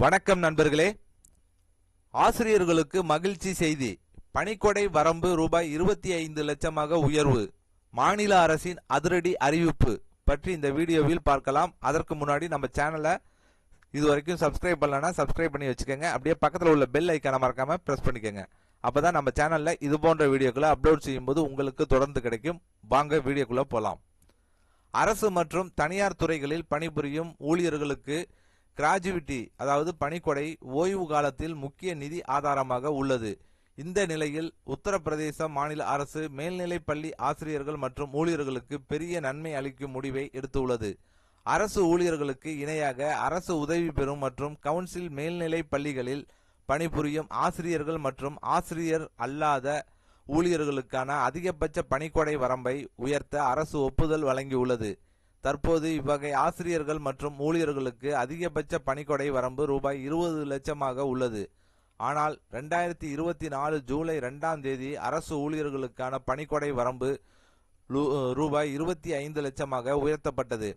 வணக்கம் நண்பர்களே. ஆசிரியர்களுக்கு மகிழ்ச்சி செய்தி. பணிக்கொடை வரம்பு ரூபாய் 25 லட்சமாக உயர்வு. மாநில அரசின் அதிரடி அறிவிப்பு பற்றி இந்த வீடியோவில் பார்க்கலாம். அதற்கு முன்னாடி நம்ம சேனலை இதுவரைக்கும் சப்ஸ்கிரைப் பண்ணலன்னா சப்ஸ்கிரைப் பண்ணி வச்சுக்கோங்க. அப்படியே பக்கத்தில் உள்ள பெல் ஐக்கானை மறக்காம பிரஸ் பண்ணிக்கோங்க. அப்பதான் நம்ம சேனல்ல இது போன்ற வீடியோக்களை அப்லோட் செய்யும்போது உங்களுக்கு தொடர்ந்து கிடைக்கும். வாங்க வீடியோக்குள்ள போலாம். அரசு மற்றும் தனியார் துறைகளில் பணிபுரியும் ஊழியர்களுக்கு கிராஜுவிட்டி அதாவது பணிக்கொடை ஓய்வு காலத்தில் முக்கிய நிதி ஆதாரமாக உள்ளது. இந்த நிலையில் உத்தரப்பிரதேச மாநில அரசு மேல்நிலை பள்ளி ஆசிரியர்கள் மற்றும் ஊழியர்களுக்கு பெரிய நன்மை அளிக்கும் முடிவை எடுத்துள்ளது. அரசு ஊழியர்களுக்கு இணையாக அரசு உதவி பெறும் மற்றும் கவுன்சில் மேல்நிலை பள்ளிகளில் பணிபுரியும் ஆசிரியர்கள் மற்றும் ஆசிரியர் அல்லாத ஊழியர்களுக்கான அதிகபட்ச பணிக்கொடை வரம்பை உயர்த்த அரசு ஒப்புதல் வழங்கியுள்ளது. தற்போது இவ்வகை ஆசிரியர்கள் மற்றும் ஊழியர்களுக்கு அதிகபட்ச பணிக்கொடை வரம்பு ரூபாய் 20 லட்சமாக உள்ளது. ஆனால் 2024 ஜூலை 2ஆம் தேதி அரசு ஊழியர்களுக்கான பணிக்கொடை வரம்பு ரூபாய் 25 லட்சமாக உயர்த்தப்பட்டது.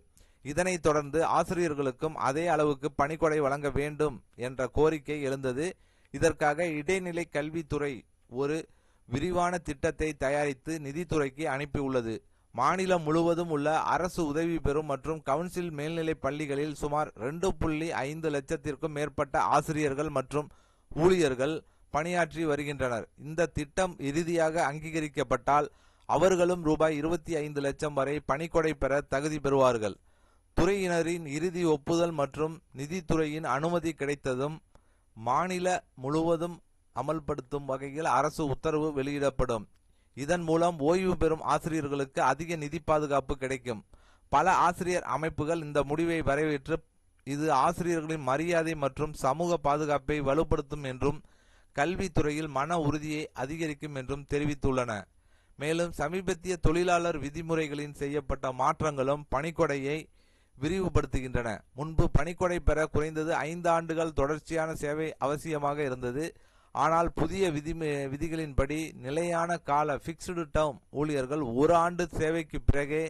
இதனைத் தொடர்ந்து ஆசிரியர்களுக்கும் அதே அளவுக்கு பணிக்கொடை வழங்க வேண்டும் என்ற கோரிக்கை எழுந்தது. இதற்காக இடைநிலை கல்வித்துறை ஒரு விரிவான திட்டத்தை தயாரித்து நிதித்துறைக்கு அனுப்பியுள்ளது. மாநிலம் முழுவதும் உள்ள அரசு உதவி பெறும் மற்றும் கவுன்சில் மேல்நிலை பள்ளிகளில் சுமார் 2.5 லட்சத்திற்கும் மேற்பட்ட ஆசிரியர்கள் மற்றும் ஊழியர்கள் பணியாற்றி வருகின்றனர். இந்த திட்டம் இறுதியாக அங்கீகரிக்கப்பட்டால் அவர்களும் ரூபாய் 25 லட்சம் வரை பணிக்கொடை பெற தகுதி பெறுவார்கள். துறையினரின் இறுதி ஒப்புதல் மற்றும் நிதித்துறையின் அனுமதி கிடைத்ததும் மாநில முழுவதும் அமல்படுத்தும் வகையில் அரசு உத்தரவு வெளியிடப்படும். இதன் மூலம் ஓய்வு பெறும் ஆசிரியர்களுக்கு அதிக நிதி பாதுகாப்பு கிடைக்கும். பல ஆசிரியர் அமைப்புகள் இந்த முடிவை வரவேற்று இது ஆசிரியர்களின் மரியாதை மற்றும் சமூக பாதுகாப்பை வலுப்படுத்தும் என்றும் கல்வித்துறையில் மன உறுதியை அதிகரிக்கும் என்றும் தெரிவித்துள்ளன. மேலும் சமீபத்திய தொழிலாளர் விதிமுறைகளில் செய்யப்பட்ட மாற்றங்களும் பணிக்கொடையை விரிவுபடுத்துகின்றன. முன்பு பணிக்கொடை பெற குறைந்தது 5 ஆண்டுகள் தொடர்ச்சியான சேவை அவசியமாக இருந்தது. ஆனால் புதிய விதிகளின்படி நிலையான கால பிக்ஸ்டு டேர்ம் ஊழியர்கள் 1 ஆண்டு சேவைக்கு பிறகே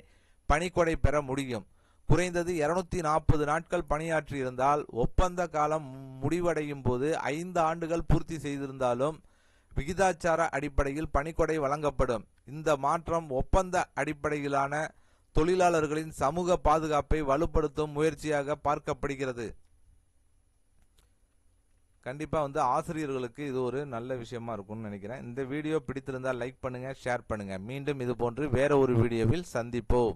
பணிக்கொடை பெற முடியும். குறைந்தது 240 நாட்கள் பணியாற்றி இருந்தால் ஒப்பந்த காலம் முடிவடையும் போது 5 ஆண்டுகள் பூர்த்தி செய்திருந்தாலும் விகிதாச்சார அடிப்படையில் பணிக்கொடை வழங்கப்படும். இந்த மாற்றம் ஒப்பந்த அடிப்படையிலான தொழிலாளர்களின் சமூக பாதுகாப்பை வலுப்படுத்தும் முயற்சியாக பார்க்கப்படுகிறது. கண்டிப்பா ஆசிரியர்களுக்கு இது ஒரு நல்ல விஷயமா இருக்கும்னு நினைக்கிறேன். இந்த வீடியோ பிடித்திருந்தால் லைக் பண்ணுங்க, ஷேர் பண்ணுங்க. மீண்டும் இது போன்று வேற ஒரு வீடியோவில் சந்திப்போம்.